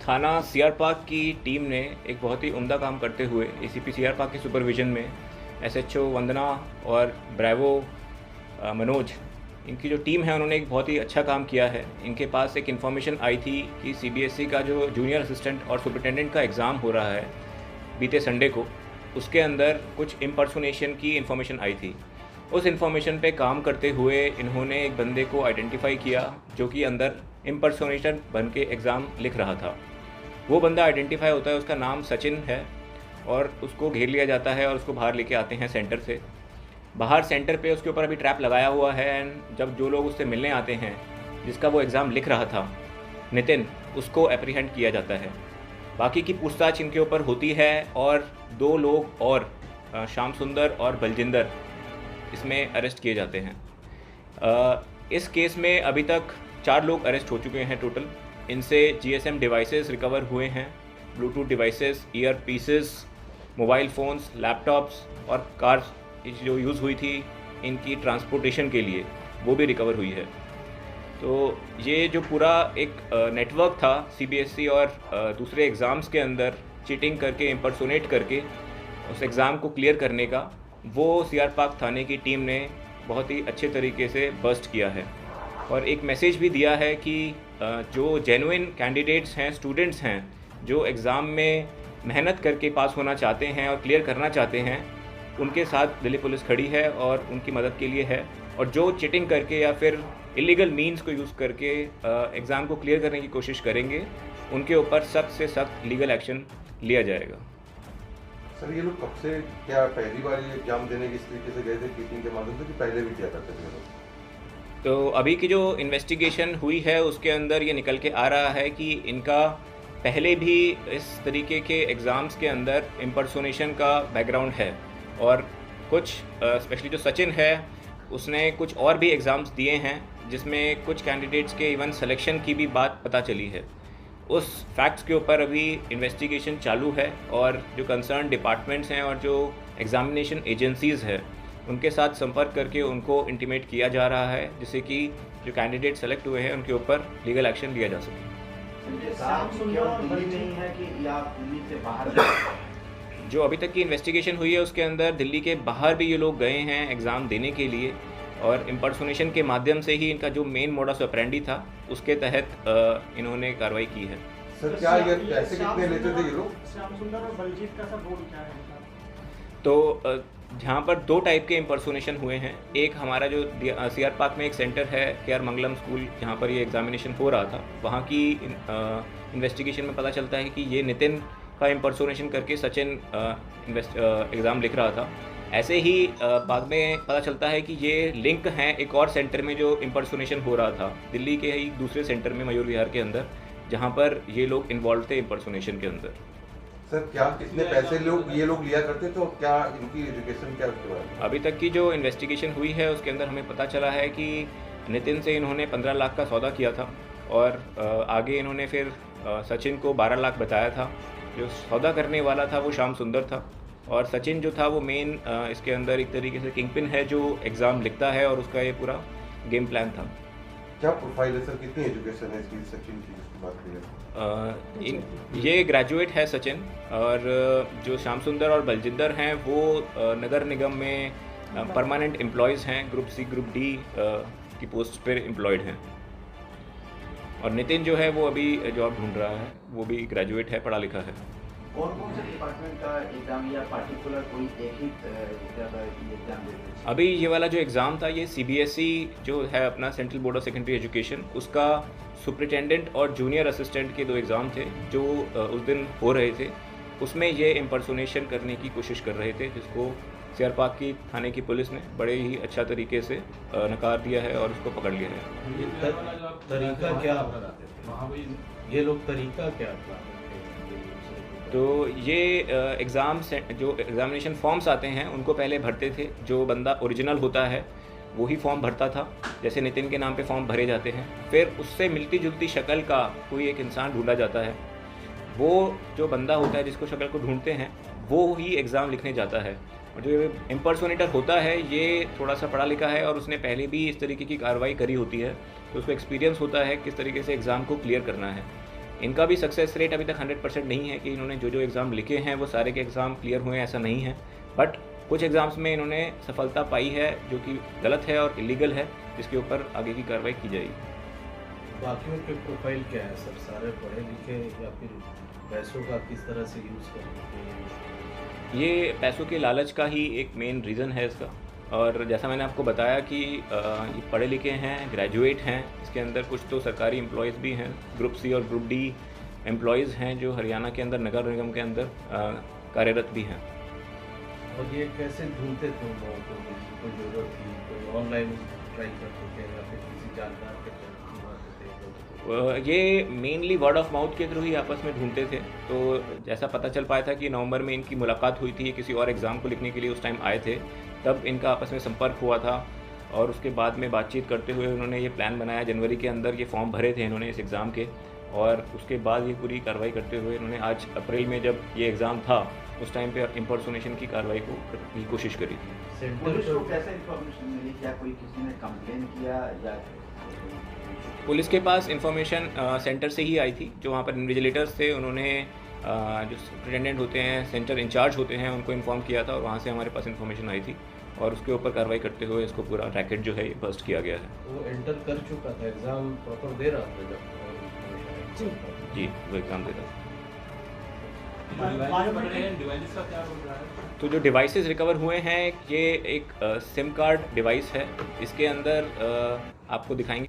थाना CR park की team ने एक बहुत ही उम्दा काम करते हुए एसीपी सीआर पार्क के सुपरविजन में एसएचओ वंदना और ब्रेवो मनोज, इनकी जो टीम है उन्होंने एक बहुत ही अच्छा काम किया है। इनके पास एक इन्फॉर्मेशन आई थी कि सीबीएसई का जो जूनियर असिस्टेंट और सुपरिटेंडेंट का एग्ज़ाम हो रहा है बीते संडे को, उसके अंदर कुछ इम्पर्सोनेशन की इन्फॉर्मेशन आई थी। उस इन्फॉर्मेशन पे काम करते हुए इन्होंने एक बंदे को आइडेंटिफाई किया जो कि अंदर इम्पर्सोनेटर बन के एग्ज़ाम लिख रहा था। वो बंदा आइडेंटिफाई होता है, उसका नाम सचिन है और उसको घेर लिया जाता है और उसको बाहर लेके आते हैं सेंटर से। बाहर सेंटर पे उसके ऊपर अभी ट्रैप लगाया हुआ है एंड जब जो लोग उससे मिलने आते हैं जिसका वो एग्ज़ाम लिख रहा था नितिन, उसको एप्रीहेंड किया जाता है। बाकी की पूछताछ इनके ऊपर होती है और 2 लोग और श्याम सुंदर और बलजिंदर इसमें अरेस्ट किए जाते हैं। इस केस में अभी तक 4 लोग अरेस्ट हो चुके हैं टोटल। इनसे जीएसएम डिवाइसेस रिकवर हुए हैं, Bluetooth devices, year pieces, mobile phones, laptops और कार्स जो यूज़ हुई थी इनकी ट्रांसपोर्टेशन के लिए, वो भी रिकवर हुई है। तो ये जो पूरा एक नेटवर्क था सीबीएसई और दूसरे एग्ज़ाम्स के अंदर चीटिंग करके, इम्पर्सोनेट करके उस एग्ज़ाम को क्लियर करने का, वो सीआर पार्क थाने की टीम ने बहुत ही अच्छे तरीके से बस्ट किया है। और एक मैसेज भी दिया है कि जो जेन्युइन कैंडिडेट्स हैं, स्टूडेंट्स हैं, जो एग्ज़ाम में मेहनत करके पास होना चाहते हैं और क्लियर करना चाहते हैं, उनके साथ दिल्ली पुलिस खड़ी है और उनकी मदद के लिए है। और जो चीटिंग करके या फिर इलीगल मीन्स को यूज़ करके एग्ज़ाम को क्लियर करने की कोशिश करेंगे, उनके ऊपर सख्त से सख्त लीगल एक्शन लिया जाएगा। सर, ये लोग कब से, क्या पहली बार ये एग्जाम देने की इस तरीके से गए थे चीटिंग के माध्यम से, कि पहले भी किया करते थे लोग? तो अभी की जो इन्वेस्टिगेशन हुई है उसके अंदर ये निकल के आ रहा है कि इनका पहले भी इस तरीके के एग्ज़ाम्स के अंदर इम्पर्सोनेशन का बैकग्राउंड है। और कुछ स्पेशली जो सचिन है उसने कुछ और भी एग्ज़ाम्स दिए हैं जिसमें कुछ कैंडिडेट्स के इवन सिलेक्शन की भी बात पता चली है। उस फैक्ट्स के ऊपर अभी इन्वेस्टिगेशन चालू है और जो कंसर्न डिपार्टमेंट्स हैं और जो एग्ज़ामिनेशन एजेंसीज़ है उनके साथ संपर्क करके उनको इंटीमेट किया जा रहा है जिससे कि जो कैंडिडेट सेलेक्ट हुए हैं उनके ऊपर लीगल एक्शन लिया जा सके। जो अभी तक की इन्वेस्टिगेशन हुई है उसके अंदर दिल्ली के बाहर भी ये लोग गए हैं एग्ज़ाम देने के लिए और इम्पर्सोनेशन के माध्यम से ही इनका जो मेन मोडस ऑपरेंडी था उसके तहत इन्होंने कार्रवाई की है। सर, क्या ये पैसे कितने लेते थे ये लोग? श्याम सुंदर और बलजीत का सब रोल क्या है? तो जहाँ पर 2 टाइप के इम्पर्सोनेशन हुए हैं। एक हमारा जो सीआर पार्क में एक सेंटर है केआर मंगलम स्कूल, जहाँ पर ये एग्ज़ामिनेशन हो रहा था, वहाँ की इन्वेस्टिगेशन में पता चलता है कि ये नितिन का इम्पर्सोनेशन करके सचिन एग्ज़ाम लिख रहा था। ऐसे ही बाद में पता चलता है कि ये लिंक हैं एक और सेंटर में जो इम्पर्सोनेशन हो रहा था दिल्ली के ही दूसरे सेंटर में मयूर विहार के अंदर, जहाँ पर ये लोग इन्वॉल्व थे इम्पर्सोनेशन के अंदर। सर, क्या कितने पैसे ये लोग लिया करते थे और क्या इनकी एजुकेशन क्या उसके बारे में? अभी तक की जो इन्वेस्टिगेशन हुई है उसके अंदर हमें पता चला है कि नितिन से इन्होंने 15 लाख का सौदा किया था और आगे इन्होंने फिर सचिन को 12 लाख बताया था। जो सौदा करने वाला था वो श्याम सुंदर था और सचिन जो था वो मेन इसके अंदर एक तरीके से किंगपिन है जो एग्ज़ाम लिखता है और उसका ये पूरा गेम प्लान था। क्या प्रोफाइल है सर, कितनी एजुकेशन है इसकी सचिन की, इसकी बात करें? ये ग्रेजुएट है सचिन और जो श्याम सुंदर और बलजिंदर हैं वो नगर निगम में परमानेंट एम्प्लॉयज़ हैं, ग्रुप सी ग्रुप डी की पोस्ट पर एम्प्लॉयड हैं। और नितिन जो है वो अभी जॉब ढूंढ रहा है, वो भी ग्रेजुएट है, पढ़ा लिखा है। कौन से डिपार्टमेंट का एग्जाम या पार्टिकुलर कोई एक ही एग्जाम देते हैं? अभी ये वाला जो एग्ज़ाम था ये सीबीएसई जो है अपना central board of secondary education, उसका सुपरिटेंडेंट और जूनियर असिस्टेंट के 2 एग्ज़ाम थे जो उस दिन हो रहे थे। उसमें ये इम्पर्सोनेशन करने की कोशिश कर रहे थे जिसको सीआर पार्क की थाने की पुलिस ने बड़े ही अच्छा तरीके से नकार दिया है और उसको पकड़ लिया है। तरीका क्या ये लोग तरीका क्या था? तो ये एग्ज़ाम जो एग्ज़ामिनेशन फॉर्म्स आते हैं उनको पहले भरते थे। जो बंदा ओरिजिनल होता है वही फॉर्म भरता था, जैसे नितिन के नाम पे फॉर्म भरे जाते हैं। फिर उससे मिलती जुलती शक्ल का कोई एक इंसान ढूंढा जाता है। वो जो बंदा होता है जिसको शक्ल को ढूंढते हैं वो ही एग्ज़ाम लिखने जाता है। और जो इम्पर्सोनेटर होता है ये थोड़ा सा पढ़ा लिखा है और उसने पहले भी इस तरीके की कार्रवाई करी होती है, तो उसको एक्सपीरियंस होता है किस तरीके से एग्ज़ाम को क्लियर करना है। इनका भी सक्सेस रेट अभी तक 100% नहीं है कि इन्होंने जो जो एग्ज़ाम लिखे हैं वो सारे के एग्ज़ाम क्लियर हुए हैं, ऐसा नहीं है। बट कुछ एग्ज़ाम्स में इन्होंने सफलता पाई है जो कि गलत है और इलीगल है, जिसके ऊपर आगे की कार्रवाई की जाएगी। बाकियों के प्रोफाइल क्या है सर? सारे पढ़े लिखे या फिर पैसों का किस तरह से यूज़ करते हैं? ये पैसों के लालच का ही एक मेन रीज़न है इसका। और जैसा मैंने आपको बताया कि ये पढ़े लिखे हैं, ग्रेजुएट हैं, इसके अंदर कुछ तो सरकारी एम्प्लॉयज़ भी हैं, ग्रुप सी और ग्रुप डी एम्प्लॉयज़ हैं जो हरियाणा के अंदर नगर निगम के अंदर कार्यरत भी हैं। और ये कैसे ढूंढते थे उन लोगों को? जिसकी कोई ज़रूरत थी, कोई ऑनलाइन ट्राई करते थे या फिर किसी जानकार के थ्रू आते थे? ये मेनली वर्ड ऑफ माउथ के थ्रू ही आपस में ढूंढते थे। तो जैसा पता चल पाया था कि नवंबर में इनकी मुलाकात हुई थी, किसी और एग्ज़ाम को लिखने के लिए उस टाइम आए थे, तब इनका आपस में संपर्क हुआ था और उसके बाद में बातचीत करते हुए उन्होंने ये प्लान बनाया। जनवरी के अंदर ये फॉर्म भरे थे इन्होंने इस एग्ज़ाम के, और उसके बाद ये पूरी कार्रवाई करते हुए इन्होंने आज अप्रैल में जब ये एग्ज़ाम था उस टाइम पे इम्पर्सोनेशन की कार्रवाई की कोशिश करी थी। पुलिस को कैसे इन्फॉर्मेशन मिली? क्या कोई किसी ने कंप्लेन किया या पुलिस के पास इंफॉर्मेशन सेंटर से ही आई थी। जो वहाँ पर इन्विजिलेटर्स थे उन्होंने जो सुप्रिटेंडेंट होते हैं, सेंटर इंचार्ज होते हैं, उनको इन्फॉर्म किया था और वहाँ से हमारे पास इन्फॉर्मेशन आई थी और उसके ऊपर कार्रवाई करते हुए इसको पूरा रैकेट जो है ये बस्ट किया गया है। वो एंटर कर चुका था, एग्ज़ाम प्रॉपर दे रहा था जब जी, वो एग्ज़ाम देता था। डिवाइसेस का क्या रोल रहा है? तो जो डिवाइसेस रिकवर हुए हैं, ये एक सिम कार्ड डिवाइस है। इसके अंदर आपको दिखाएंगे